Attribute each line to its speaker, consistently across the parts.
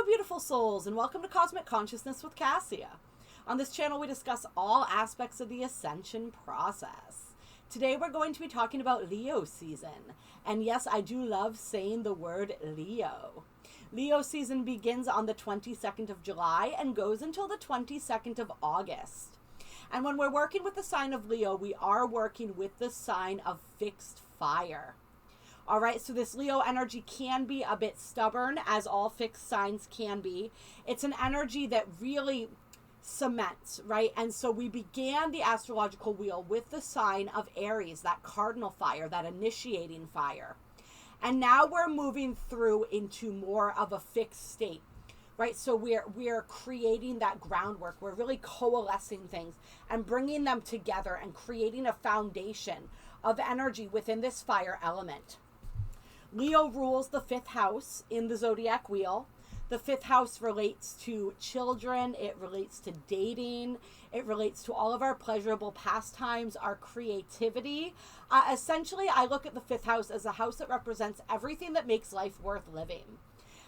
Speaker 1: beautiful souls, and welcome to Cosmic Consciousness with Kassia. On this channel, we discuss all aspects of the ascension process. Today, we're going to be talking about Leo season. And yes, I do love saying the word Leo. Leo season begins on the 22nd of July and goes until the 22nd of August. And when we're working with the sign of Leo, we are working with the sign of fixed fire. All right, so this Leo energy can be a bit stubborn, as all fixed signs can be. It's an energy that really cements, right? And so we began the astrological wheel with the sign of Aries, that cardinal fire, that initiating fire. And now we're moving through into more of a fixed state, right? So we're creating that groundwork. We're really coalescing things and bringing them together and creating a foundation of energy within this fire element. Leo rules the 5th house in the zodiac wheel. The 5th house relates to children. It relates to dating. It relates to all of our pleasurable pastimes, our creativity. Essentially, I look at the 5th house as a house that represents everything that makes life worth living.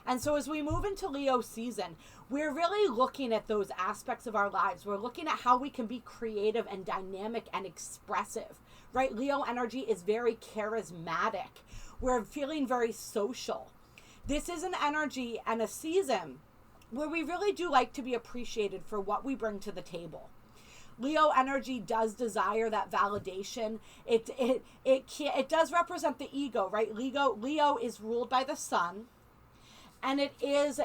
Speaker 1: And so as we move into Leo season, we're really looking at those aspects of our lives. We're looking at how we can be creative and dynamic and expressive, right? Leo energy is very charismatic. We're feeling very social. This is an energy and a season where we really do like to be appreciated for what we bring to the table. Leo energy does desire that validation. It does represent the ego, right? Leo is ruled by the sun, and it is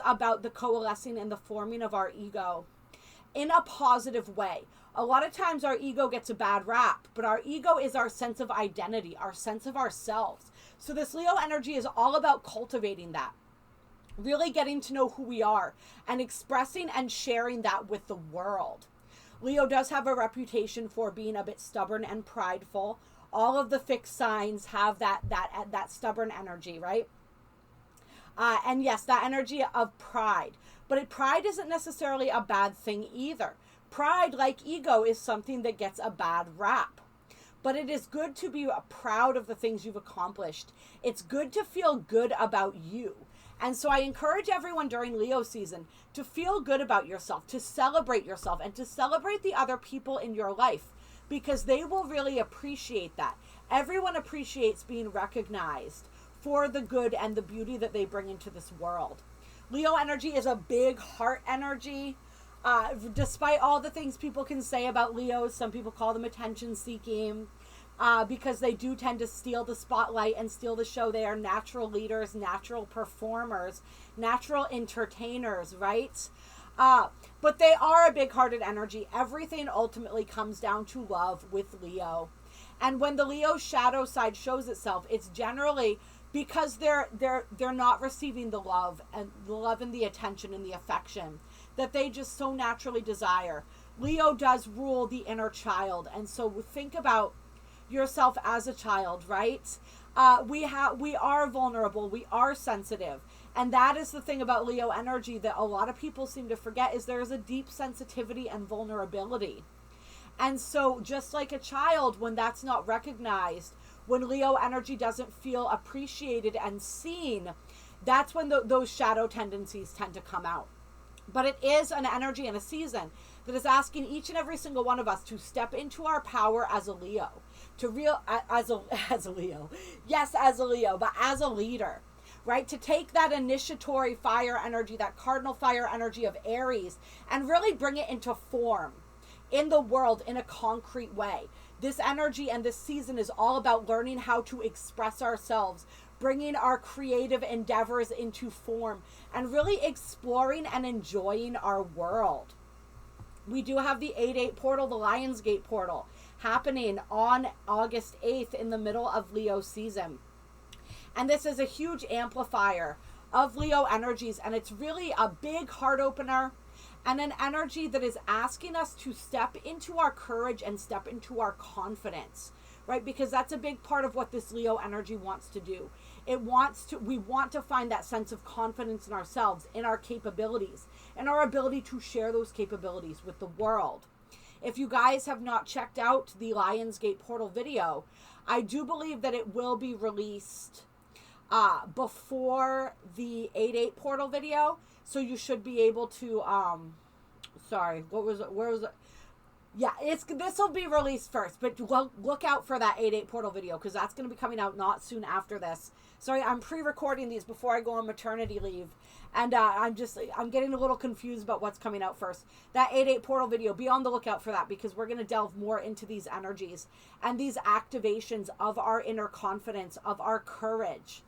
Speaker 1: about the coalescing and the forming of our ego in a positive way. A lot of times our ego gets a bad rap, but our ego is our sense of identity, our sense of ourselves. So this Leo energy is all about cultivating that, really getting to know who we are and expressing and sharing that with the world. Leo does have a reputation for being a bit stubborn and prideful. All of the fixed signs have that stubborn energy, right? And yes, that energy of pride. But pride isn't necessarily a bad thing either. Pride, like ego, is something that gets a bad rap. But it is good to be proud of the things you've accomplished. It's good to feel good about you. And so I encourage everyone during Leo season to feel good about yourself, to celebrate yourself, and to celebrate the other people in your life, because they will really appreciate that. Everyone appreciates being recognized for the good and the beauty that they bring into this world. Leo energy is a big heart energy. Despite all the things people can say about Leos, some people call them attention seeking because they do tend to steal the spotlight and steal the show. They are natural leaders, natural performers, natural entertainers, right? But they are a big-hearted energy. Everything ultimately comes down to love with Leo. And when the Leo shadow side shows itself, it's generally because they're not receiving the love and the attention and the affection that they just so naturally desire. Leo does rule the inner child. And so think about yourself as a child, right? We are vulnerable. We are sensitive. And that is the thing about Leo energy that a lot of people seem to forget, is there is a deep sensitivity and vulnerability. And so just like a child, when that's not recognized, when Leo energy doesn't feel appreciated and seen, that's when those shadow tendencies tend to come out. But it is an energy and a season that is asking each and every single one of us to step into our power as a Leo, as a Leo, yes, as a Leo, but as a leader, right? To take that initiatory fire energy, that cardinal fire energy of Aries, and really bring it into form in the world in a concrete way. This energy and this season is all about learning how to express ourselves, bringing our creative endeavors into form, and really exploring and enjoying our world. We do have the 8-8 portal, the Lionsgate portal, happening on August 8th in the middle of Leo season. And this is a huge amplifier of Leo energies, and it's really a big heart opener and an energy that is asking us to step into our courage and step into our confidence, right? Because that's a big part of what this Leo energy wants to do. We want to find that sense of confidence in ourselves, in our capabilities, and our ability to share those capabilities with the world. If you guys have not checked out the Lionsgate portal video, I do believe that it will be released before the 8/8 portal video. So you should be able to, sorry, what was it? Where was it? Yeah, this will be released first, but look out for that 8/8 portal video, because that's going to be coming out not soon after this. Sorry, I'm pre-recording these before I go on maternity leave, and I'm getting a little confused about what's coming out first. That 8/8 portal video, be on the lookout for that, because we're going to delve more into these energies and these activations of our inner confidence, of our courage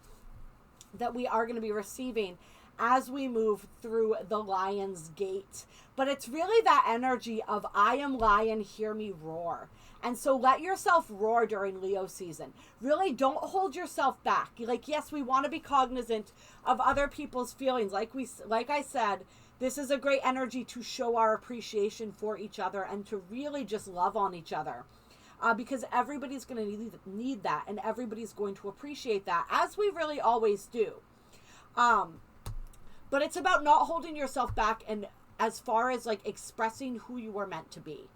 Speaker 1: that we are going to be receiving as we move through the Lion's Gate. But it's really that energy of, I am lion, hear me roar. And so let yourself roar during Leo season. Really don't hold yourself back. Like, yes, we want to be cognizant of other people's feelings. Like I said, this is a great energy to show our appreciation for each other and to really just love on each other. Because everybody's going to need that, and everybody's going to appreciate that, as we really always do. But it's about not holding yourself back, and as far as like expressing who you were meant to be,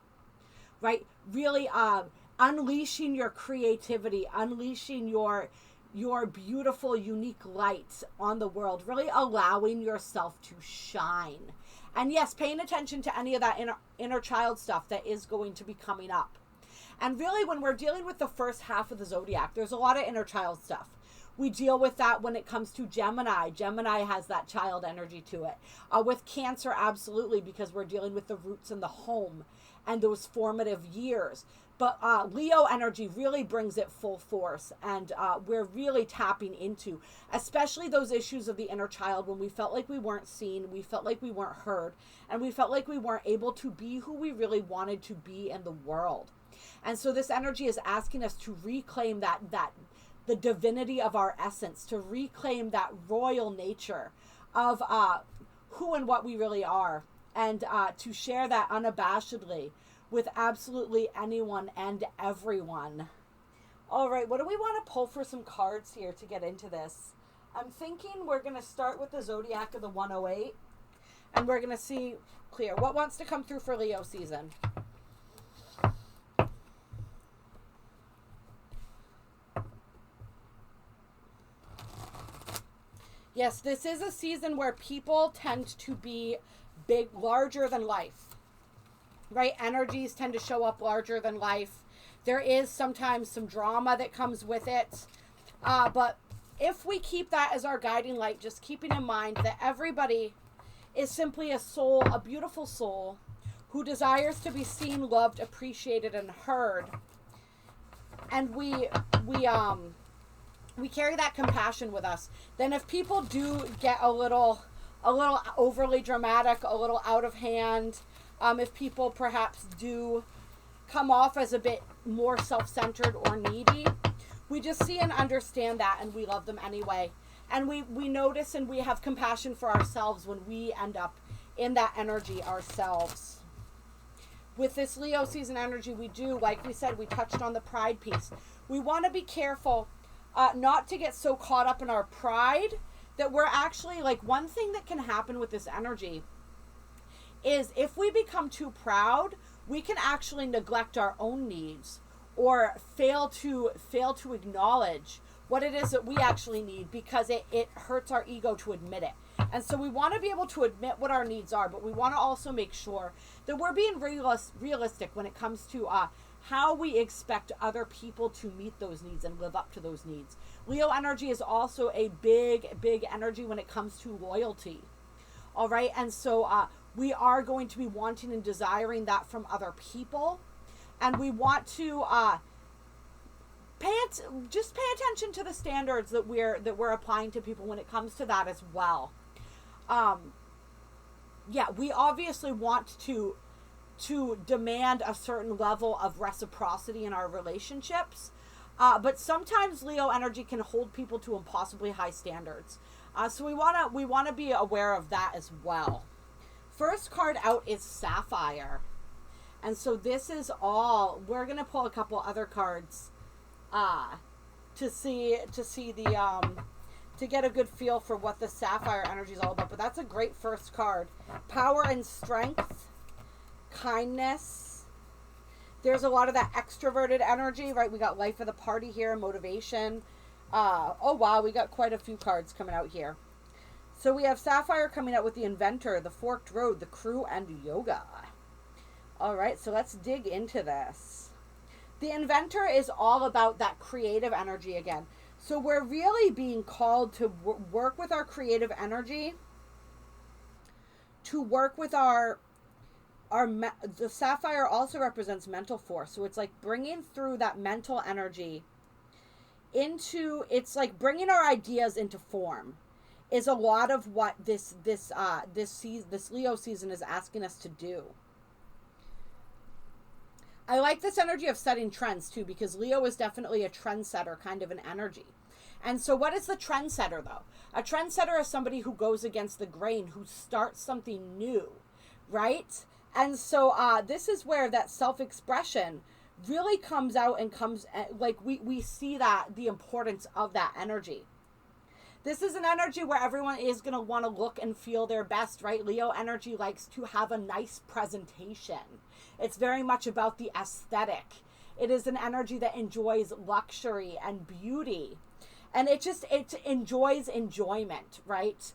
Speaker 1: right? Really unleashing your creativity, unleashing your beautiful, unique light on the world, really allowing yourself to shine. And yes, paying attention to any of that inner child stuff that is going to be coming up. And really, when we're dealing with the first half of the zodiac, there's a lot of inner child stuff. We deal with that when it comes to Gemini. Gemini has that child energy to it. With Cancer, absolutely, because we're dealing with the roots in the home and those formative years. But Leo energy really brings it full force, and we're really tapping into, especially those issues of the inner child, when we felt like we weren't seen, we felt like we weren't heard, and we felt like we weren't able to be who we really wanted to be in the world. And so this energy is asking us to reclaim the divinity of our essence, to reclaim that royal nature of who and what we really are, and to share that unabashedly with absolutely anyone and everyone. All right, what do we want to pull for some cards here to get into this? I'm thinking we're going to start with the Zodiac of the 108, and we're going to see clear what wants to come through for Leo season. Yes, this is a season where people tend to be big, larger than life, right? Energies tend to show up larger than life. There is sometimes some drama that comes with it. But if we keep that as our guiding light, just keeping in mind that everybody is simply a soul, a beautiful soul, who desires to be seen, loved, appreciated, and heard. And we carry that compassion with us. Then if people do get a little overly dramatic, a little out of hand, if people perhaps do come off as a bit more self-centered or needy, we just see and understand that, and we love them anyway. And we notice and we have compassion for ourselves when we end up in that energy ourselves. With this Leo season energy, we do, like we said, we touched on the pride piece. We want to be careful not to get so caught up in our pride that we're actually, like, one thing that can happen with this energy is if we become too proud, we can actually neglect our own needs or fail to acknowledge what it is that we actually need, because it hurts our ego to admit it. And so we want to be able to admit what our needs are, but we want to also make sure that we're being realistic when it comes to how we expect other people to meet those needs and live up to those needs. Leo energy is also a big energy when it comes to loyalty. All right. And so we are going to be wanting and desiring that from other people. And we want to pay attention to the standards that we're applying to people when it comes to that as well. We obviously want to demand a certain level of reciprocity in our relationships. But sometimes Leo energy can hold people to impossibly high standards. So we want to be aware of that as well. First card out is Sapphire. And so this is all, we're going to pull a couple other cards to get a good feel for what the Sapphire energy is all about. But that's a great first card. Power and strength, kindness. There's a lot of that extroverted energy, right? We got life of the party here, motivation. Oh wow, we got quite a few cards coming out here. So we have Sapphire coming out with the Inventor, the Forked Road, the Crew, and Yoga. All right, so let's dig into this. The Inventor is all about that creative energy again. So we're really being called to work with our creative energy, to work with the Sapphire also represents mental force. So it's like bringing through that mental energy into, it's like bringing our ideas into form is a lot of what this Leo season is asking us to do. I like this energy of setting trends too, because Leo is definitely a trendsetter kind of an energy. And so what is the trendsetter though? A trendsetter is somebody who goes against the grain, who starts something new, right? And so this is where that self-expression really comes out and comes, like we see that, the importance of that energy. This is an energy where everyone is going to want to look and feel their best, right? Leo energy likes to have a nice presentation. It's very much about the aesthetic. It is an energy that enjoys luxury and beauty. And it enjoys enjoyment, right?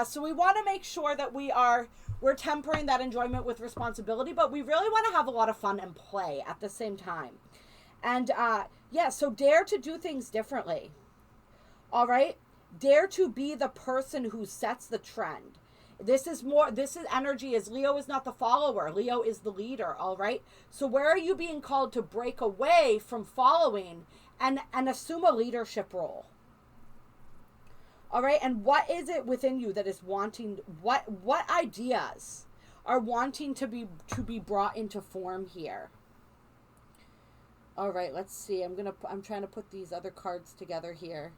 Speaker 1: So we want to make sure that we're tempering that enjoyment with responsibility, but we really want to have a lot of fun and play at the same time. And so dare to do things differently. All right? Dare to be the person who sets the trend. This is energy is Leo is not the follower. Leo is the leader, all right? So where are you being called to break away from following and assume a leadership role? All right? And what is it within you that is wanting, what ideas are wanting to be brought into form here? All right, let's see. I'm trying to put these other cards together here.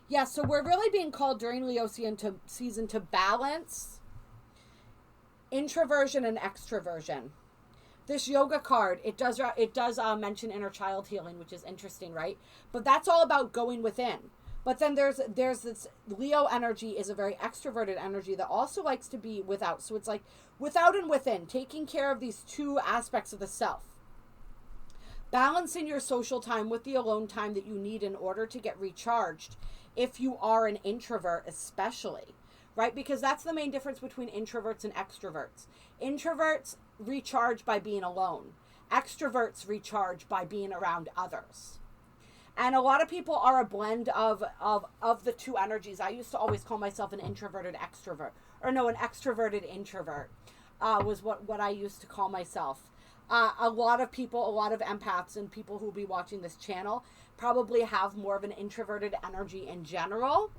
Speaker 1: Yeah, so we're really being called during Leo season to balance introversion and extroversion. This yoga card, it does mention inner child healing, which is interesting, right? But that's all about going within. But then there's this Leo energy is a very extroverted energy that also likes to be without. So it's like without and within, taking care of these two aspects of the self. Balancing your social time with the alone time that you need in order to get recharged. If you are an introvert especially, right? Because that's the main difference between introverts and extroverts. Introverts recharge by being alone. Extroverts recharge by being around others. And a lot of people are a blend of the two energies. I used to always call myself an introverted extrovert. Or no, an extroverted introvert was what I used to call myself. A lot of people, a lot of empaths and people who will be watching this channel probably have more of an introverted energy in general.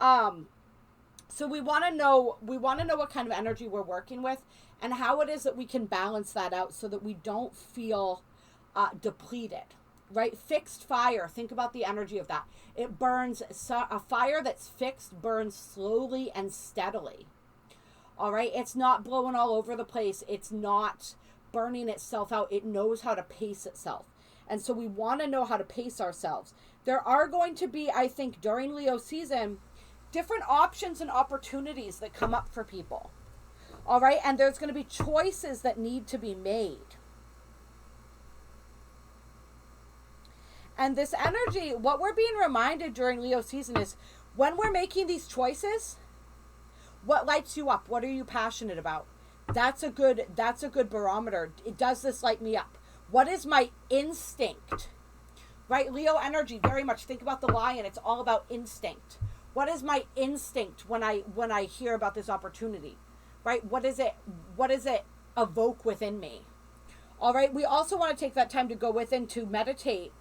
Speaker 1: So we want to know what kind of energy we're working with and how it is that we can balance that out so that we don't feel depleted, right? Fixed fire. Think about the energy of that. It burns, a fire that's fixed burns slowly and steadily. All right. It's not blowing all over the place. It's not burning itself out. It knows how to pace itself. And so we want to know how to pace ourselves. There are going to be, I think, during Leo season, different options and opportunities that come up for people. All right. And there's going to be choices that need to be made. And this energy, what we're being reminded during Leo season is when we're making these choices, what lights you up? What are you passionate about? That's a good barometer. Does this light me up? What is my instinct? Right? Leo energy, very much. Think about the lion. It's all about instinct. What is my instinct when I hear about this opportunity? Right? What is it evoke within me? All right. We also want to take that time to go within to meditate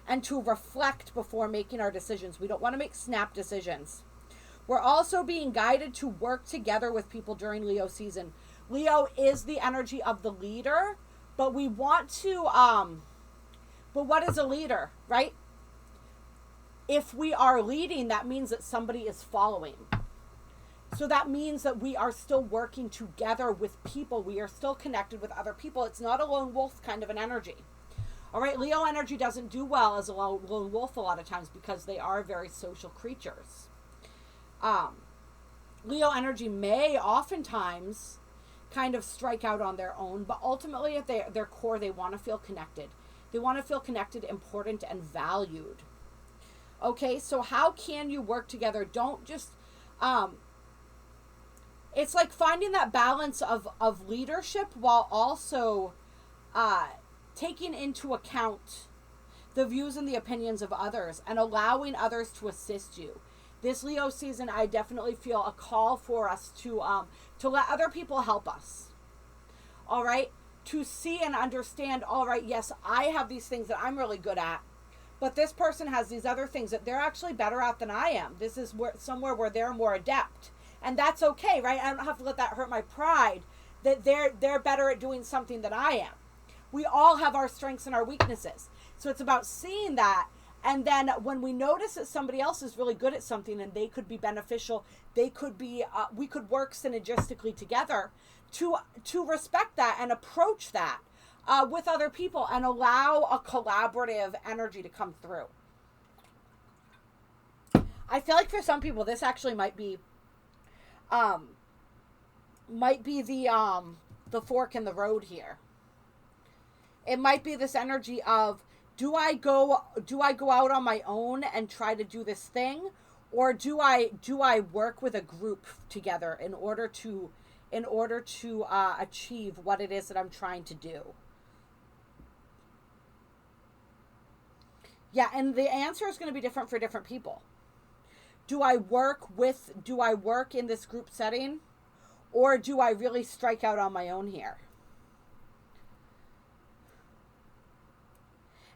Speaker 1: and to reflect before making our decisions. We don't want to make snap decisions. We're also being guided to work together with people during Leo season. Leo is the energy of the leader, but we want to, but what is a leader, right? If we are leading, that means that somebody is following. So that means that we are still working together with people. We are still connected with other people. It's not a lone wolf kind of an energy. All right, Leo energy doesn't do well as a lone wolf a lot of times because they are very social creatures. Leo energy may oftentimes kind of strike out on their own, but ultimately at their core, they want to feel connected. They want to feel connected, important, and valued. Okay, so how can you work together? Don't just, it's like finding that balance of leadership while also taking into account the views and the opinions of others and allowing others to assist you. This Leo season, I definitely feel a call for us to let other people help us. All right? To see and understand, all right, yes, I have these things that I'm really good at, but this person has these other things that they're actually better at than I am. This is somewhere where they're more adept. And that's okay, right? I don't have to let that hurt my pride that they're better at doing something than I am. We all have our strengths and our weaknesses. So it's about seeing that. And then when we notice that somebody else is really good at something and they could be beneficial, they could be, we could work synergistically together to respect that and approach that with other people and allow a collaborative energy to come through. I feel like for some people, this actually might be the fork in the road here. It might be this energy of, do I go out on my own and try to do this thing, or do I work with a group together in order to achieve what it is that I'm trying to do? Yeah, and the answer is going to be different for different people. Do I work in this group setting, or do I really strike out on my own here?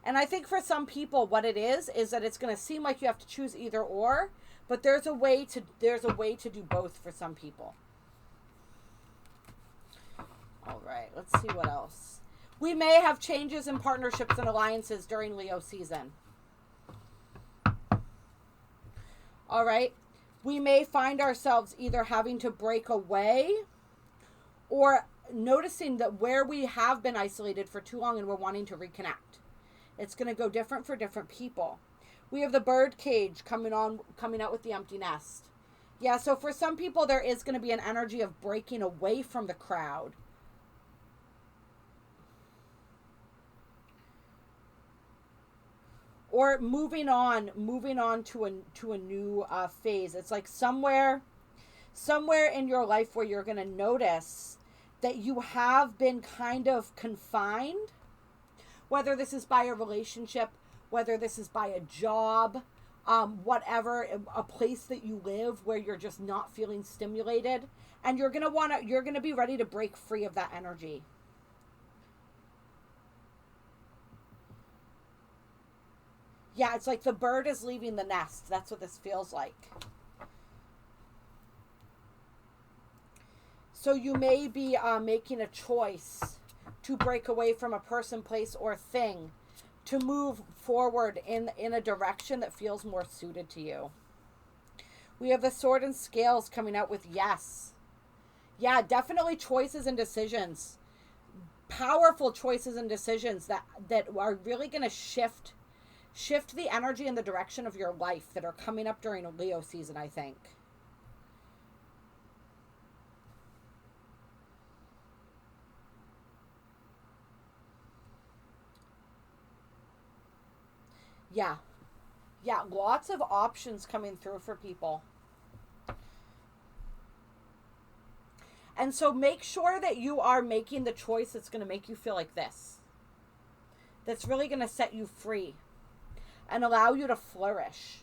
Speaker 1: And I think for some people, what it is that it's going to seem like you have to choose either or, but there's a way to do both for some people. All right, let's see what else. We may have changes in partnerships and alliances during Leo season. All right, we may find ourselves either having to break away or noticing that where we have been isolated for too long and we're wanting to reconnect. It's going to go different for different people. We have the bird cage coming out with the empty nest. Yeah, so for some people, there is going to be an energy of breaking away from the crowd. Or moving on to a new phase. It's like somewhere in your life where you're going to notice that you have been kind of confined. Whether this is by a relationship, whether this is by a job, whatever, a place that you live where you're just not feeling stimulated, and you're gonna be ready to break free of that energy. Yeah, it's like the bird is leaving the nest. That's what this feels like. So you may be making a choice to break away from a person, place, or thing to move forward in a direction that feels more suited to you. We have the sword and scales coming out with yes. Yeah, definitely choices and decisions. Powerful choices and decisions that are really going to shift the energy and the direction of your life that are coming up during a Leo season, I think. Yeah, lots of options coming through for people. And so make sure that you are making the choice that's going to make you feel like this. That's really going to set you free and allow you to flourish.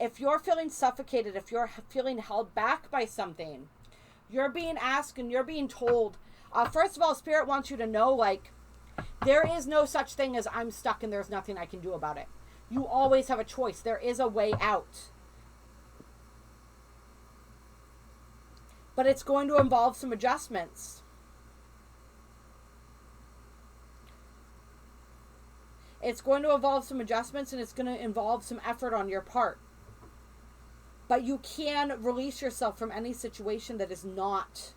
Speaker 1: If you're feeling suffocated, if you're feeling held back by something, you're being asked and you're being told, first of all, Spirit wants you to know, like, there is no such thing as I'm stuck and there's nothing I can do about it. You always have a choice. There is a way out. But it's going to involve some adjustments. It's going to involve some adjustments and it's going to involve some effort on your part. But you can release yourself from any situation that is not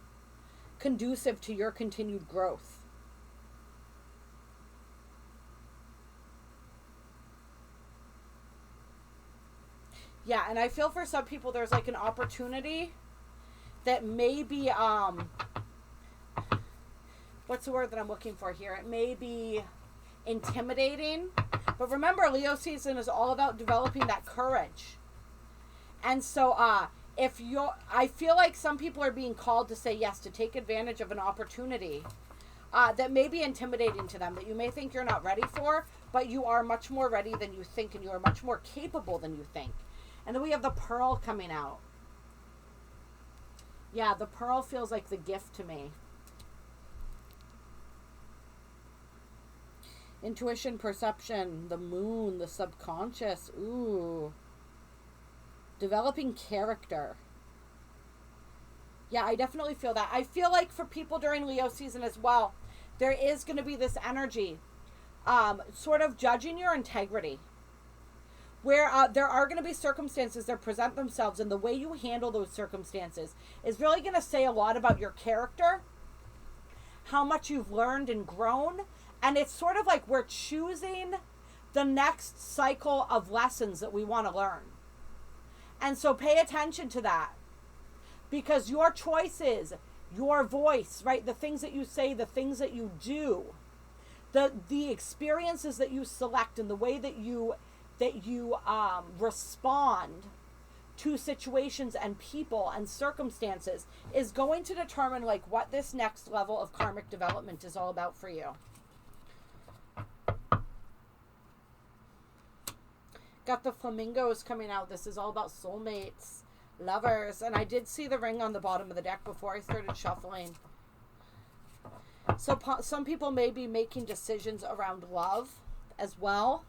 Speaker 1: conducive to your continued growth. Yeah, and I feel for some people there's like an opportunity that maybe, what's the word that I'm looking for here? It may be intimidating. But remember, Leo season is all about developing that courage. And so I feel like some people are being called to say yes, to take advantage of an opportunity that may be intimidating to them, that you may think you're not ready for, but you are much more ready than you think, and you are much more capable than you think. And then we have the Pearl coming out. Yeah, the Pearl feels like the gift to me. Intuition, perception, the moon, the subconscious. Ooh. Developing character. Yeah, I definitely feel that. I feel like for people during Leo season as well, there is going to be this energy sort of judging your integrity. Where there are going to be circumstances that present themselves, and the way you handle those circumstances is really going to say a lot about your character, how much you've learned and grown. And it's sort of like we're choosing the next cycle of lessons that we want to learn. And so pay attention to that, because your choices, your voice, right? The things that you say, the things that you do, the experiences that you select, and the way that you respond to situations and people and circumstances is going to determine like what this next level of karmic development is all about for you. Got the flamingos coming out. This is all about soulmates, lovers, and I did see the ring on the bottom of the deck before I started shuffling. So some people may be making decisions around love as well.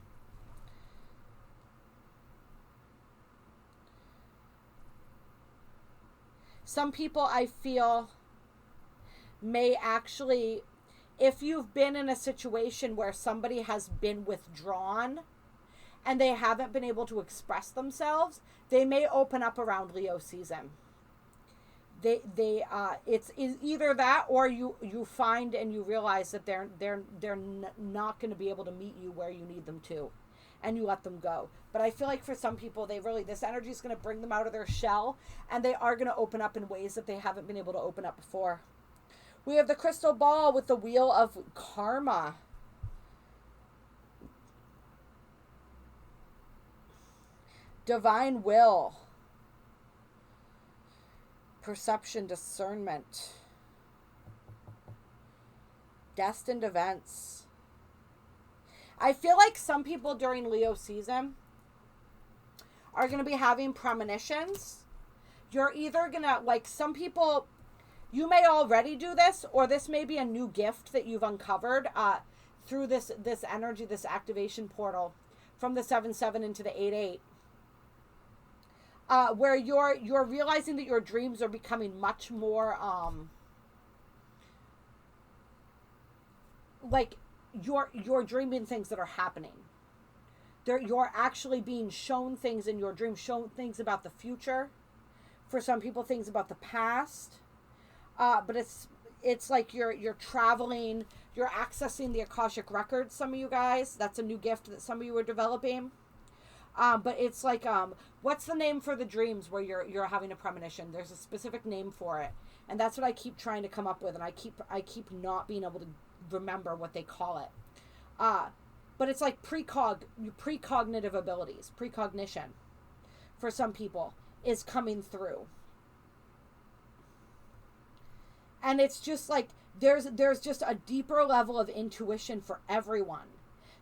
Speaker 1: Some people, I feel, may actually, if you've been in a situation where somebody has been withdrawn and they haven't been able to express themselves, they may open up around Leo season. It's either that, or you find and you realize that they're not going to be able to meet you where you need them to, and you let them go. But I feel like for some people, this energy is going to bring them out of their shell, and they are going to open up in ways that they haven't been able to open up before. We have the crystal ball with the wheel of karma. Divine will. Perception, discernment. Destined events. I feel like some people during Leo season are going to be having premonitions. You're either going to, like, some people, you may already do this, or this may be a new gift that you've uncovered through this energy, this activation portal from the 7-7 into the 8-8. Where you're realizing that your dreams are becoming much more like you're dreaming things that are happening. You're actually being shown things in your dream, shown things about the future. For some people, things about the past. But it's like you're traveling, you're accessing the Akashic records. Some of you guys, that's a new gift that some of you are developing. But it's like, what's the name for the dreams where you're having a premonition? There's a specific name for it, and that's what I keep trying to come up with, and I keep not being able to remember what they call it. But it's like precognitive abilities, precognition, for some people, is coming through, and it's just like there's just a deeper level of intuition for everyone.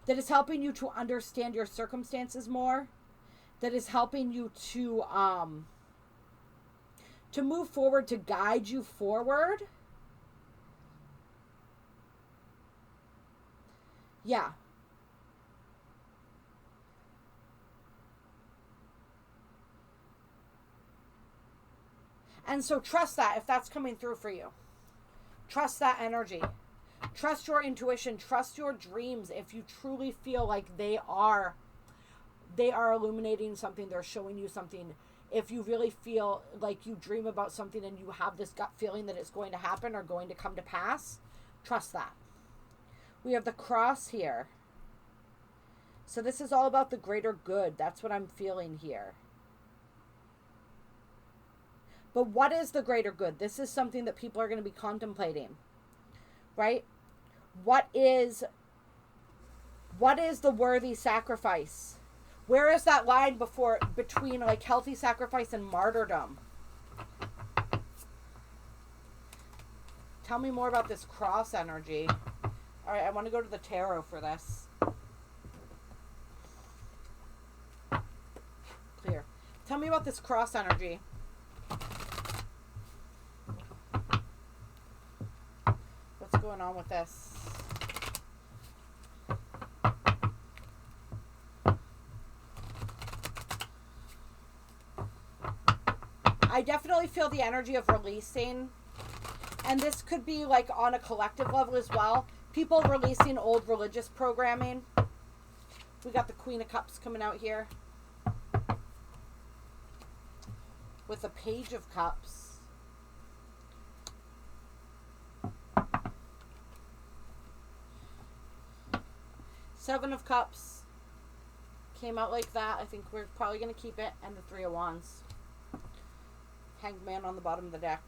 Speaker 1: That is helping you to understand your circumstances more. That is helping you to move forward, to guide you forward. Yeah. And so trust that if that's coming through for you. Trust that energy. Trust your intuition. Trust your dreams. If you truly feel like they are illuminating something, they're showing you something. If you really feel like you dream about something and you have this gut feeling that it's going to happen or going to come to pass, trust that. We have the cross here. So this is all about the greater good. That's what I'm feeling here. But what is the greater good? This is something that people are going to be contemplating. Right? What is What is the worthy sacrifice? Where is that line between like healthy sacrifice and martyrdom? Tell me more about this cross energy. All right, I want to go to the tarot for this. Clear. Tell me about this cross energy. What's going on with this? I definitely feel the energy of releasing. And this could be like on a collective level as well. People releasing old religious programming. We got the Queen of Cups coming out here. With the Page of Cups. Seven of Cups. Came out like that. I think we're probably going to keep it. And the Three of Wands. Hanged Man on the bottom of the deck.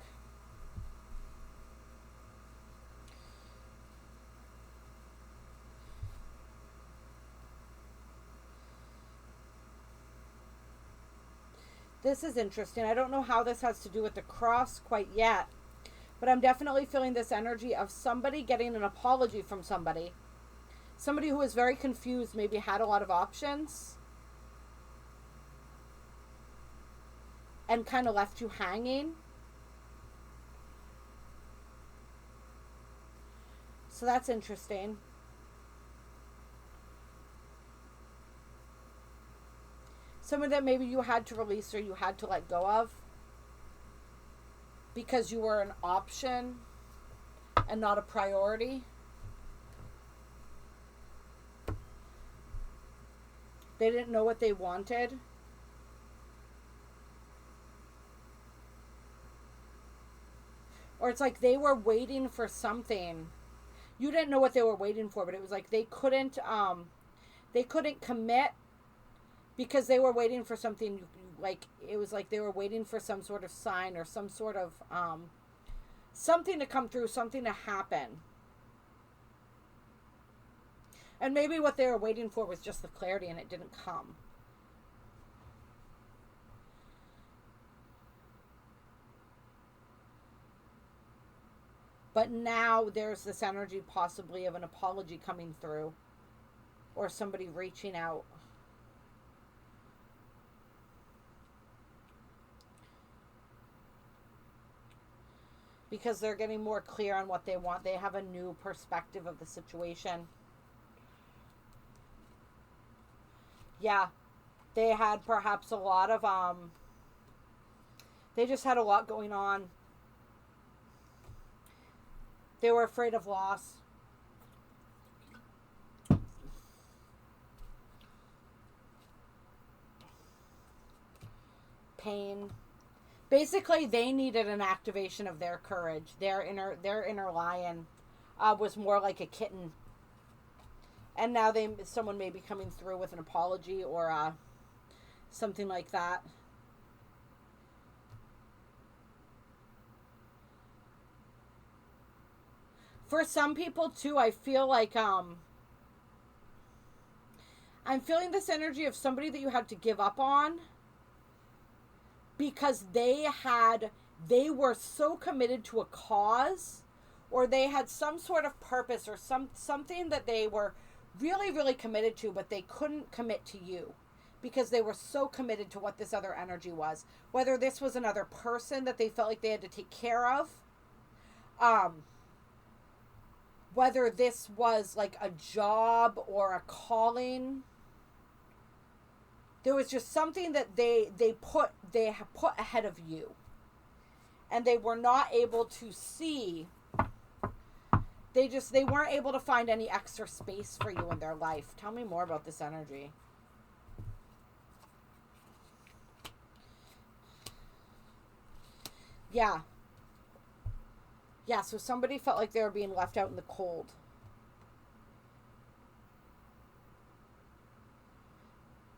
Speaker 1: This is interesting. I don't know how this has to do with the cross quite yet, but I'm definitely feeling this energy of somebody getting an apology from somebody. Somebody who was very confused, maybe had a lot of options, and kind of left you hanging. So that's interesting. Someone that maybe you had to release or you had to let go of because you were an option and not a priority. They didn't know what they wanted. Or it's like they were waiting for something. You didn't know what they were waiting for, but it was like they couldn't commit because they were waiting for something. Like it was like they were waiting for some sort of sign or some sort of something to come through, something to happen. And maybe what they were waiting for was just the clarity and it didn't come. But now there's this energy possibly of an apology coming through or somebody reaching out. Because they're getting more clear on what they want. They have a new perspective of the situation. Yeah. They had perhaps a lot of, they just had a lot going on. They were afraid of loss. Pain. Basically, they needed an activation of their courage. Their inner lion was more like a kitten. And now someone may be coming through with an apology or something like that. For some people too, I feel like I'm feeling this energy of somebody that you had to give up on because they were so committed to a cause, or they had some sort of purpose or something that they were really, really committed to, but they couldn't commit to you because they were so committed to what this other energy was. Whether this was another person that they felt like they had to take care of, whether this was like a job or a calling. There was just something that they put ahead of you. And they were not able to see. They weren't able to find any extra space for you in their life. Tell me more about this energy. Yeah. Yeah, so somebody felt like they were being left out in the cold.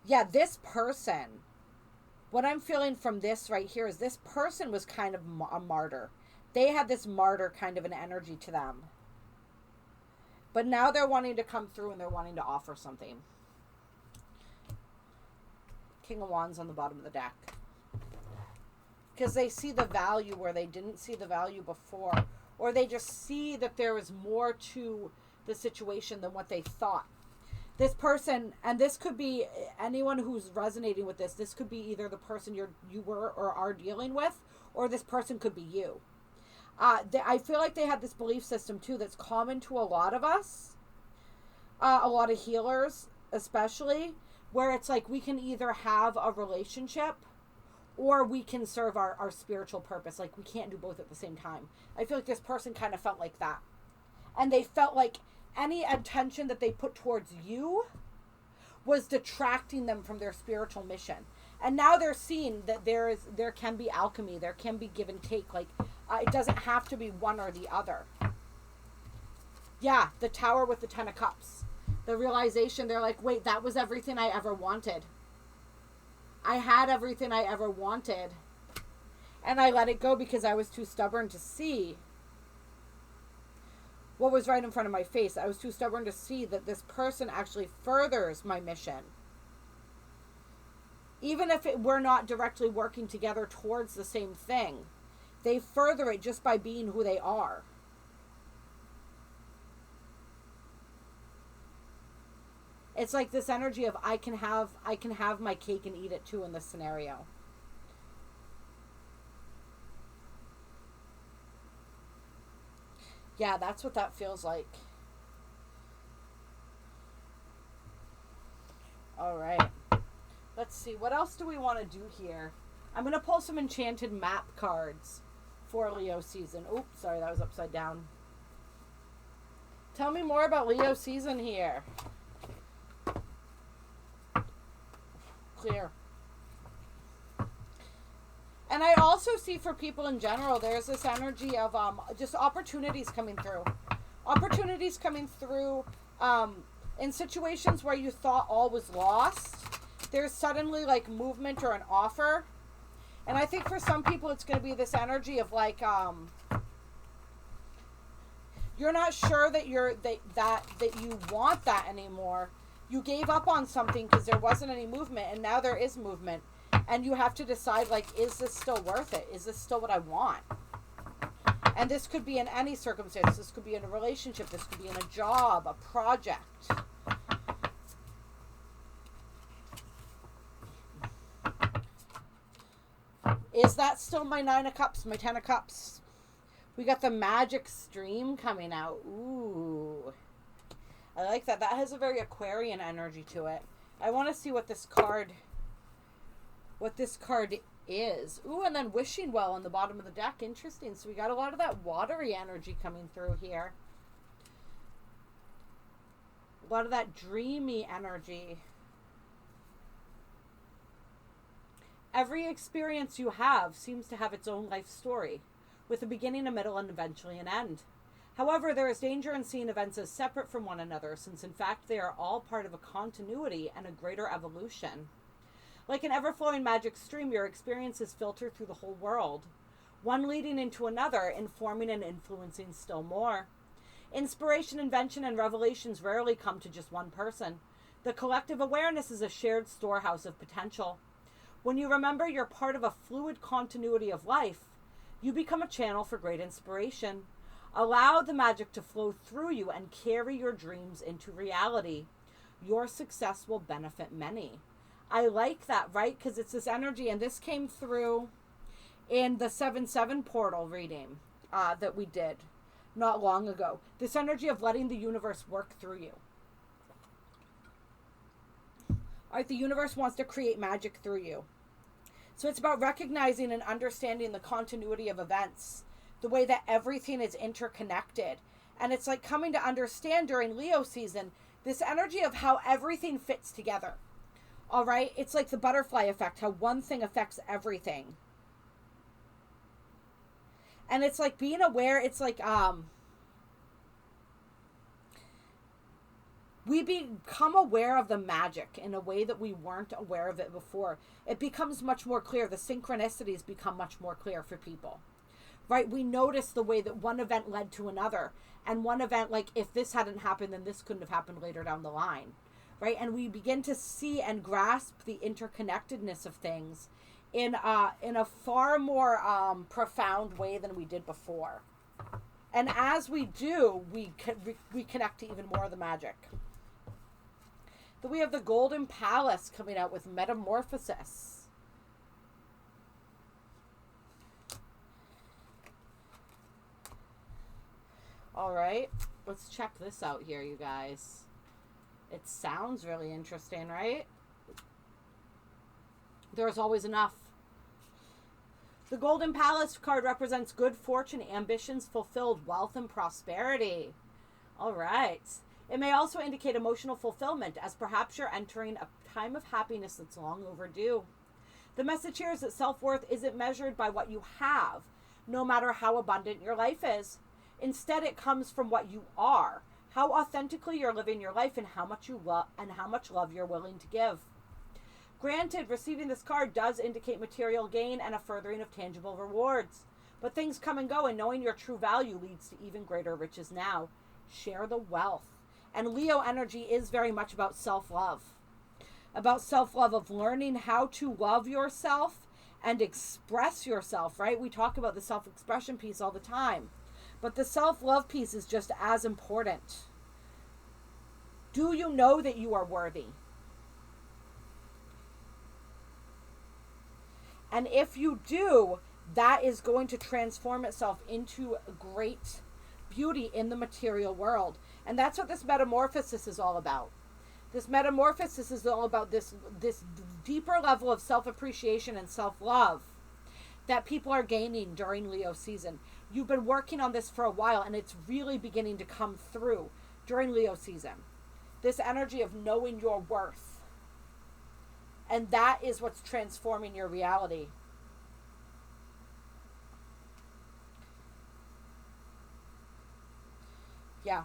Speaker 1: Yeah, this person, what I'm feeling from this right here is this person was kind of a martyr. They had this martyr kind of an energy to them. But now they're wanting to come through and they're wanting to offer something. King of Wands on the bottom of the deck. Because they see the value where they didn't see the value before. Or they just see that there is more to the situation than what they thought. This person, and this could be anyone who's resonating with this. This could be either the person you were or are dealing with, or this person could be you. I feel like they have this belief system too that's common to a lot of us, a lot of healers especially, where it's like we can either have a relationship or we can serve our spiritual purpose. Like we can't do both at the same time. I feel like this person kind of felt like that. And they felt like any attention that they put towards you was detracting them from their spiritual mission. And now they're seeing that there can be alchemy, there can be give and take. Like it doesn't have to be one or the other. Yeah, the Tower with the 10 of Cups. The realization, they're like, wait, that was everything I ever wanted. I had everything I ever wanted. And I let it go because I was too stubborn to see what was right in front of my face. I was too stubborn to see that this person actually furthers my mission. Even if we're not directly working together towards the same thing, they further it just by being who they are. It's like this energy of I can have my cake and eat it too in this scenario. Yeah, that's what that feels like. All right. Let's see. What else do we want to do here? I'm going to pull some enchanted map cards for Leo season. Oops, sorry, that was upside down. Tell me more about Leo season here. Clear. And I also see for people in general, there's this energy of just opportunities coming through. Opportunities coming through in situations where you thought all was lost. There's suddenly like movement or an offer. And I think for some people it's going to be this energy of like you're not sure that that you want that anymore. You gave up on something because there wasn't any movement, and now there is movement. And you have to decide, like, is this still worth it? Is this still what I want? And this could be in any circumstance. This could be in a relationship. This could be in a job, a project. Is that still my 9 of Cups, my 10 of Cups? We got the Magic Stream coming out. Ooh. I like that. That has a very Aquarian energy to it. I want to see what this card is. Ooh, and then Wishing Well on the bottom of the deck. Interesting. So we got a lot of that watery energy coming through here. A lot of that dreamy energy. Every experience you have seems to have its own life story, with a beginning, a middle, and eventually an end. However, there is danger in seeing events as separate from one another, since in fact they are all part of a continuity and a greater evolution. Like an ever-flowing magic stream, your experiences filter through the whole world, one leading into another, informing and influencing still more. Inspiration, invention, and revelations rarely come to just one person. The collective awareness is a shared storehouse of potential. When you remember you're part of a fluid continuity of life, you become a channel for great inspiration. Allow the magic to flow through you and carry your dreams into reality. Your success will benefit many. I like that, right? Because it's this energy, and this came through in the 7/7 portal reading that we did not long ago. This energy of letting the universe work through you. All right, the universe wants to create magic through you. So it's about recognizing and understanding the continuity of events, the way that everything is interconnected. And it's like coming to understand during Leo season, this energy of how everything fits together. All right? It's like the butterfly effect, how one thing affects everything. And it's like being aware, it's like, we become aware of the magic in a way that we weren't aware of it before. It becomes much more clear. The synchronicities become much more clear for people. right? We notice the way that one event led to another. And one event, like, if this hadn't happened, then this couldn't have happened later down the line, right? And we begin to see and grasp the interconnectedness of things in a far more profound way than we did before. And as we do, we connect to even more of the magic. Then we have the Golden Palace coming out with Metamorphosis. All right, let's check this out here, you guys. It sounds really interesting, right? There's always enough. The Golden Palace card represents good fortune, ambitions fulfilled, wealth, and prosperity. All right. It may also indicate emotional fulfillment, as perhaps you're entering a time of happiness that's long overdue. The message here is that self-worth isn't measured by what you have, no matter how abundant your life is. Instead, it comes from what you are, how authentically you're living your life, and how much love you're willing to give. Granted, receiving this card does indicate material gain and a furthering of tangible rewards. But things come and go, and knowing your true value leads to even greater riches now. Share the wealth. And Leo energy is very much about self-love. About self-love, of learning how to love yourself and express yourself, right? We talk about the self-expression piece all the time. But the self-love piece is just as important. Do you know that you are worthy? And if you do, that is going to transform itself into great beauty in the material world. And that's what this metamorphosis is all about. This metamorphosis is all about this deeper level of self-appreciation and self-love that people are gaining during Leo season. You've been working on this for a while, and it's really beginning to come through during Leo season. This energy of knowing your worth. And that is what's transforming your reality. Yeah.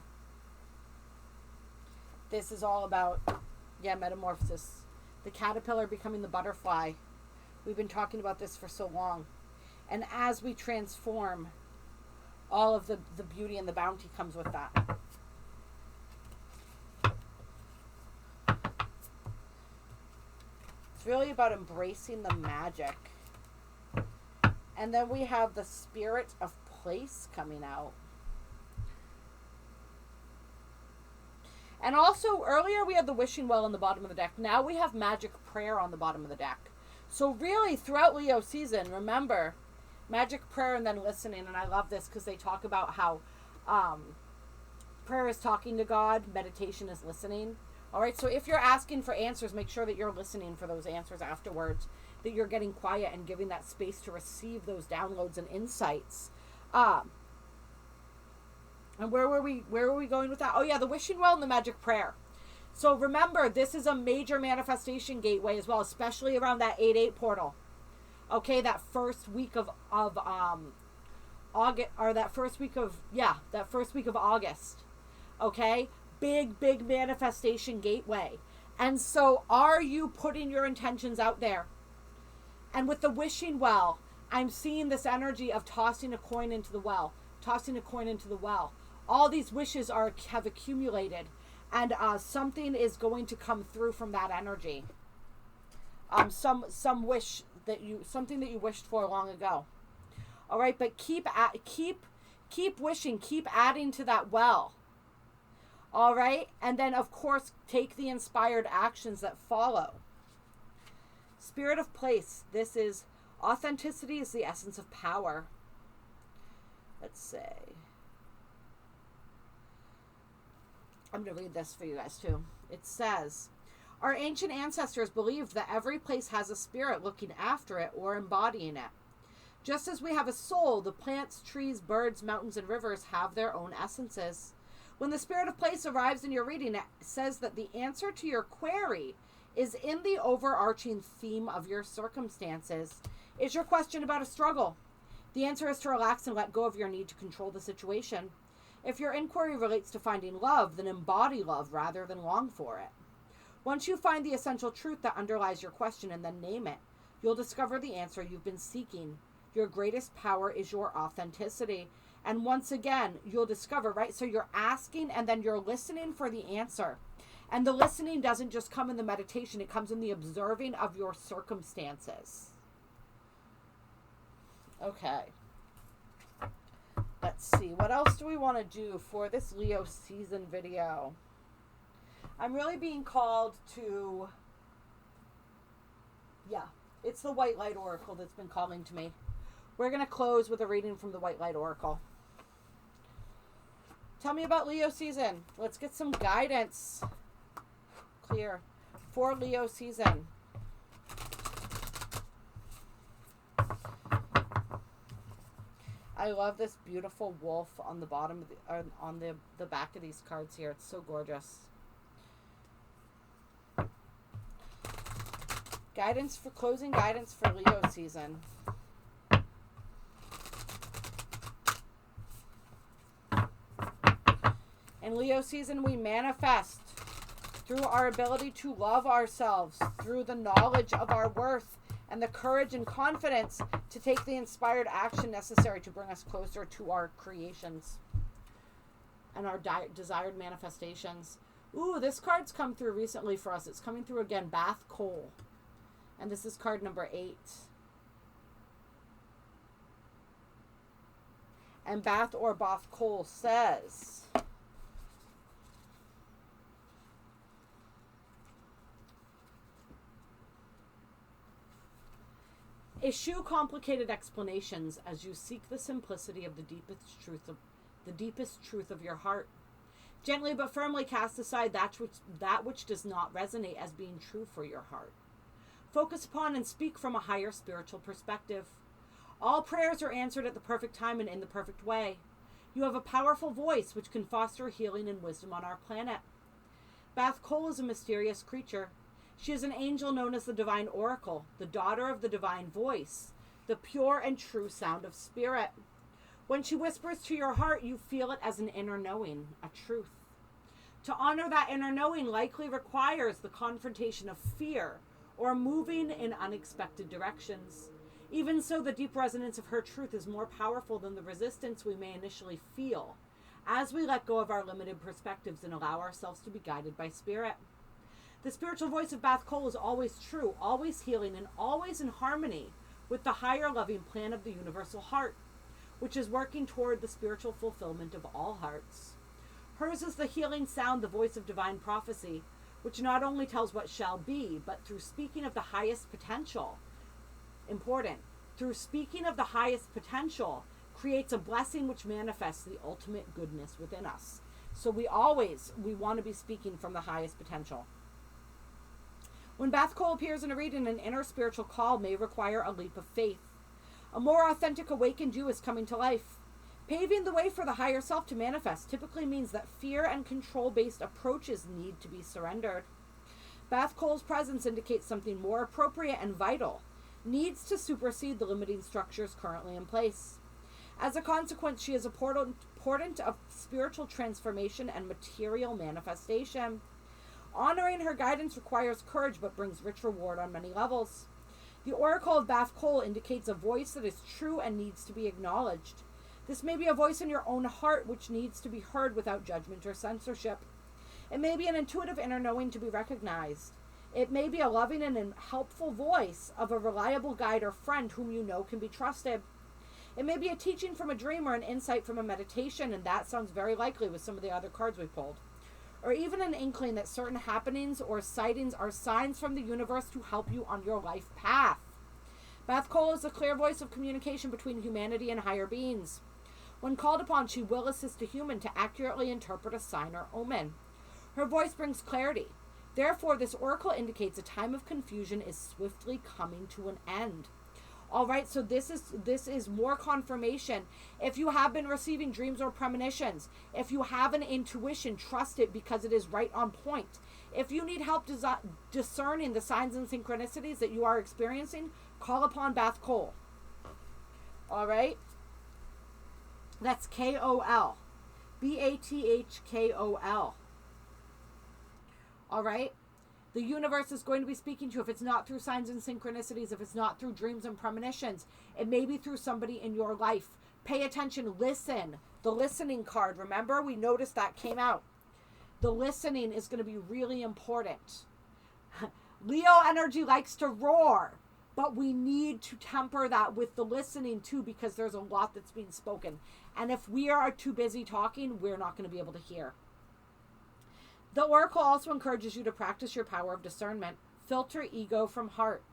Speaker 1: This is all about, metamorphosis. The caterpillar becoming the butterfly. We've been talking about this for so long. And as we transform, all of the beauty and the bounty comes with that. It's really about embracing the magic. And then we have the Spirit of Place coming out. And also, earlier we had the Wishing Well on the bottom of the deck. Now we have Magic Prayer on the bottom of the deck. So really, throughout Leo season, remember, Magic Prayer and then listening. And I love this because they talk about how prayer is talking to God, meditation is listening. All right, so if you're asking for answers, make sure that you're listening for those answers afterwards, that you're getting quiet and giving that space to receive those downloads and insights. And where were we going with that? Oh, yeah, the Wishing Well and the Magic Prayer. So remember, this is a major manifestation gateway as well, especially around that 8/8 portal. Okay, that first week of August, or that first week of August. Okay, big manifestation gateway. And so, are you putting your intentions out there? And with the Wishing Well, I'm seeing this energy of tossing a coin into the well, All these wishes have accumulated, and something is going to come through from that energy. Something that you wished for long ago. All right, but keep wishing, keep adding to that well. All right, and then of course take the inspired actions that follow. Spirit of Place. This is authenticity is the essence of power. Let's say. I'm going to read this for you guys too. It says, our ancient ancestors believed that every place has a spirit looking after it or embodying it. Just as we have a soul, the plants, trees, birds, mountains, and rivers have their own essences. When the Spirit of Place arrives in your reading, it says that the answer to your query is in the overarching theme of your circumstances. Is your question about a struggle? The answer is to relax and let go of your need to control the situation. If your inquiry relates to finding love, then embody love rather than long for it. Once you find the essential truth that underlies your question and then name it, you'll discover the answer you've been seeking. Your greatest power is your authenticity. And once again, you'll discover, right? So you're asking and then you're listening for the answer. And the listening doesn't just come in the meditation. It comes in the observing of your circumstances. Okay. Let's see. What else do we want to do for this Leo season video? I'm really being called to... Yeah, it's the White Light Oracle that's been calling to me. We're going to close with a reading from the White Light Oracle. Tell me about Leo season. Let's get some guidance. Clear. For Leo season. I love this beautiful wolf on the bottom of on the back of these cards here. It's so gorgeous. Guidance for closing guidance for Leo season. In Leo season, we manifest through our ability to love ourselves, through the knowledge of our worth, and the courage and confidence to take the inspired action necessary to bring us closer to our creations and our desired manifestations. Ooh, this card's come through recently for us. It's coming through again, Bath Coal. And this is card number 8. And Bath or Bath Coal says... Eschew complicated explanations as you seek the simplicity of the deepest truth of your heart. Gently but firmly cast aside that which does not resonate as being true for your heart. Focus upon and speak from a higher spiritual perspective. All prayers are answered at the perfect time and in the perfect way. You have a powerful voice which can foster healing and wisdom on our planet. Bath Coal is a mysterious creature. She is an angel known as the Divine Oracle, the daughter of the Divine Voice, the pure and true sound of spirit. When she whispers to your heart, you feel it as an inner knowing, a truth. To honor that inner knowing likely requires the confrontation of fear or moving in unexpected directions. Even so, the deep resonance of her truth is more powerful than the resistance we may initially feel as we let go of our limited perspectives and allow ourselves to be guided by spirit. The spiritual voice of Bath Coal is always true, always healing, and always in harmony with the higher loving plan of the universal heart, which is working toward the spiritual fulfillment of all hearts. Hers is the healing sound, the voice of divine prophecy, which not only tells what shall be, but through speaking of the highest potential, through speaking of the highest potential, creates a blessing which manifests the ultimate goodness within us. So we want to be speaking from the highest potential. When Bath Coal appears in a reading, an inner spiritual call may require a leap of faith. A more authentic awakened you is coming to life. Paving the way for the higher self to manifest typically means that fear and control-based approaches need to be surrendered. Bath Coal's presence indicates something more appropriate and vital needs to supersede the limiting structures currently in place. As a consequence, she is a portent of spiritual transformation and material manifestation. Honoring her guidance requires courage but brings rich reward on many levels. The Oracle of Bath Coal indicates a voice that is true and needs to be acknowledged. This may be a voice in your own heart which needs to be heard without judgment or censorship. It may be an intuitive inner knowing to be recognized. It may be a loving and helpful voice of a reliable guide or friend whom you know can be trusted. It may be a teaching from a dream or an insight from a meditation, and that sounds very likely with some of the other cards we pulled. Or even an inkling that certain happenings or sightings are signs from the universe to help you on your life path. Bath Coal is the clear voice of communication between humanity and higher beings. When called upon, she will assist a human to accurately interpret a sign or omen. Her voice brings clarity. Therefore, this oracle indicates a time of confusion is swiftly coming to an end. All right, so this is more confirmation. If you have been receiving dreams or premonitions, if you have an intuition, trust it because it is right on point. If you need help discerning the signs and synchronicities that you are experiencing, call upon Bath Coal. All right? That's K-O-L. B-A-T-H-K-O-L. All right? The universe is going to be speaking to you. If it's not through signs and synchronicities, if it's not through dreams and premonitions, it may be through somebody in your life. Pay attention. Listen. The listening card. Remember, we noticed that came out. The listening is going to be really important. Leo energy likes to roar, but we need to temper that with the listening too, because there's a lot that's being spoken. And if we are too busy talking, we're not going to be able to hear. The oracle also encourages you to practice your power of discernment. Filter ego from heart.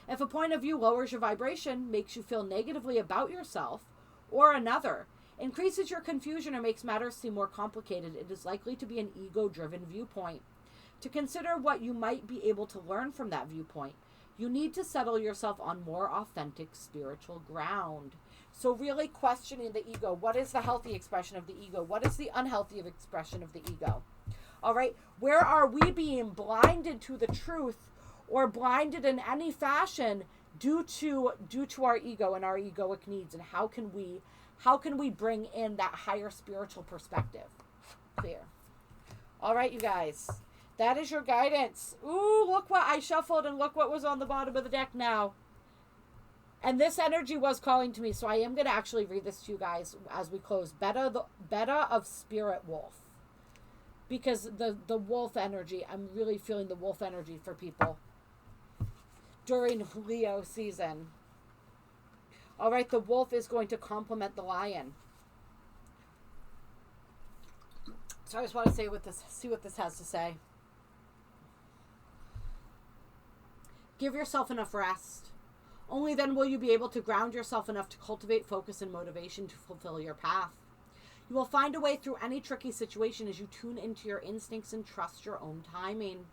Speaker 1: If a point of view lowers your vibration, makes you feel negatively about yourself or another, increases your confusion, or makes matters seem more complicated, it is likely to be an ego-driven viewpoint. To consider what you might be able to learn from that viewpoint, you need to settle yourself on more authentic spiritual ground. So really questioning the ego. What is the healthy expression of the ego? What is the unhealthy expression of the ego? All right. Where are we being blinded to the truth, or blinded in any fashion due to our ego and our egoic needs? And how can we bring in that higher spiritual perspective? Clear. All right, you guys. That is your guidance. Ooh, look what I shuffled, and look what was on the bottom of the deck now. And this energy was calling to me, so I am going to actually read this to you guys as we close. Beta of Spirit Wolf. Because the wolf energy, I'm really feeling the wolf energy for people during Leo season. All right, the wolf is going to complement the lion. So I just want to see what this has to say. Give yourself enough rest. Only then will you be able to ground yourself enough to cultivate focus and motivation to fulfill your path. You will find a way through any tricky situation as you tune into your instincts and trust your own timing.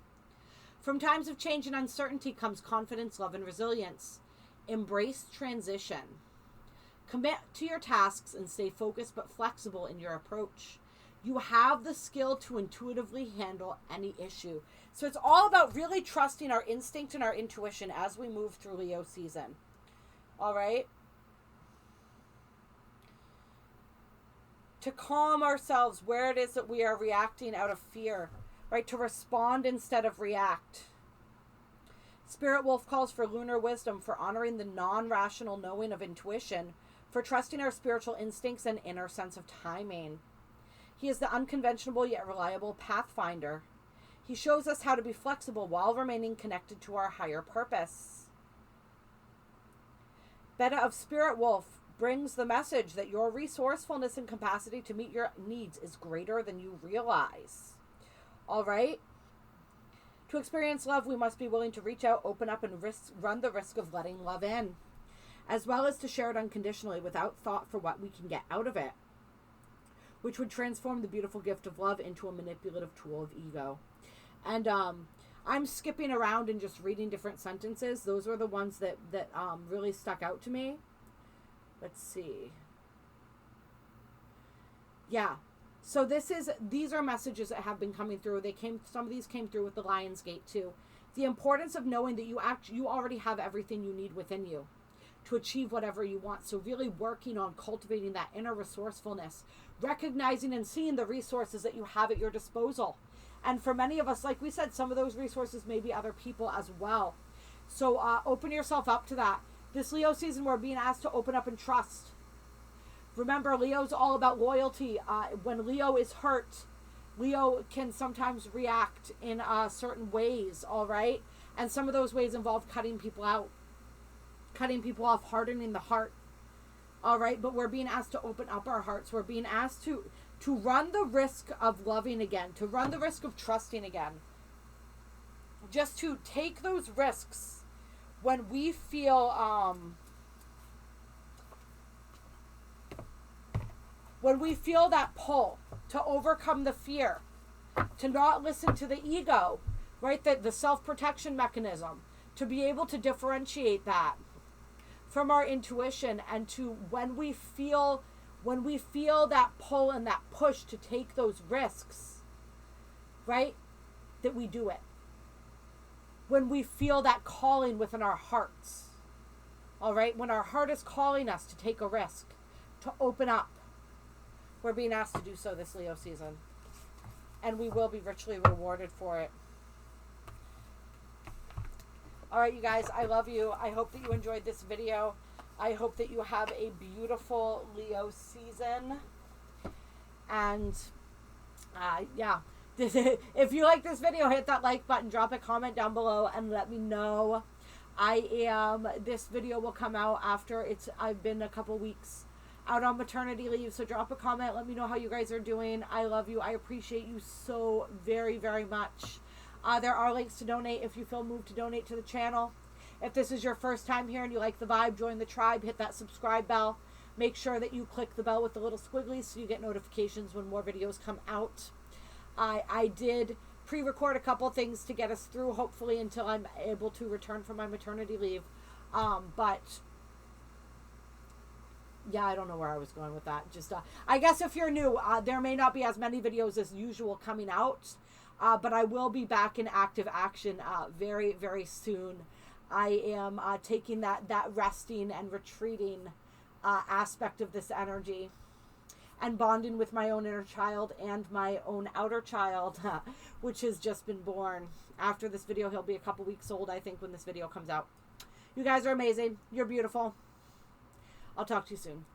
Speaker 1: From times of change and uncertainty comes confidence, love, and resilience. Embrace transition. Commit to your tasks and stay focused but flexible in your approach. You have the skill to intuitively handle any issue. So it's all about really trusting our instinct and our intuition as we move through Leo season. All right? To calm ourselves where it is that we are reacting out of fear, right? To respond instead of react. Spirit Wolf calls for lunar wisdom, for honoring the non-rational knowing of intuition, for trusting our spiritual instincts and inner sense of timing. He is the unconventional yet reliable pathfinder. He shows us how to be flexible while remaining connected to our higher purpose. Beta of Spirit Wolf brings the message that your resourcefulness and capacity to meet your needs is greater than you realize. All right? To experience love, we must be willing to reach out, open up, and run the risk of letting love in, as well as to share it unconditionally without thought for what we can get out of it, which would transform the beautiful gift of love into a manipulative tool of ego. And I'm skipping around and just reading different sentences. Those were the ones that really stuck out to me. Let's see. Yeah. So these are messages that have been coming through. Some of these came through with the Lion's Gate too. The importance of knowing that you already have everything you need within you to achieve whatever you want. So really working on cultivating that inner resourcefulness, recognizing and seeing the resources that you have at your disposal. And for many of us, like we said, some of those resources may be other people as well. So open yourself up to that. This Leo season, we're being asked to open up and trust. Remember, Leo's all about loyalty. When Leo is hurt, Leo can sometimes react in certain ways, all right? And some of those ways involve cutting people out, cutting people off, hardening the heart, all right? But we're being asked to open up our hearts. We're being asked to run the risk of loving again, to run the risk of trusting again. Just to take those risks when we feel that pull, to overcome the fear, to not listen to the ego, right? The self-protection mechanism, to be able to differentiate that from our intuition, and to when we feel that pull and that push to take those risks, right? That we do it. When we feel that calling within our hearts, all right? When our heart is calling us to take a risk, to open up, we're being asked to do so this Leo season. And we will be richly rewarded for it. All right, you guys, I love you. I hope that you enjoyed this video. I hope that you have a beautiful Leo season. And, yeah. If you like this video, hit that like button, drop a comment down below, and let me know. This video will come out after I've been a couple weeks out on maternity leave, so drop a comment, let me know how you guys are doing. I love you. I appreciate you so very, very much. There are links to donate if you feel moved to donate to the channel. If this is your first time here and you like the vibe, join the tribe, hit that subscribe bell. Make sure that you click the bell with the little squigglies so you get notifications when more videos come out. I did pre-record a couple things to get us through, hopefully, until I'm able to return from my maternity leave. But yeah, I don't know where I was going with that. Just, I guess if you're new, there may not be as many videos as usual coming out, but I will be back in active action very, very soon. I am taking that resting and retreating aspect of this energy and bonding with my own inner child and my own outer child, which has just been born. After this video, he'll be a couple weeks old, I think, when this video comes out. You guys are amazing. You're beautiful. I'll talk to you soon.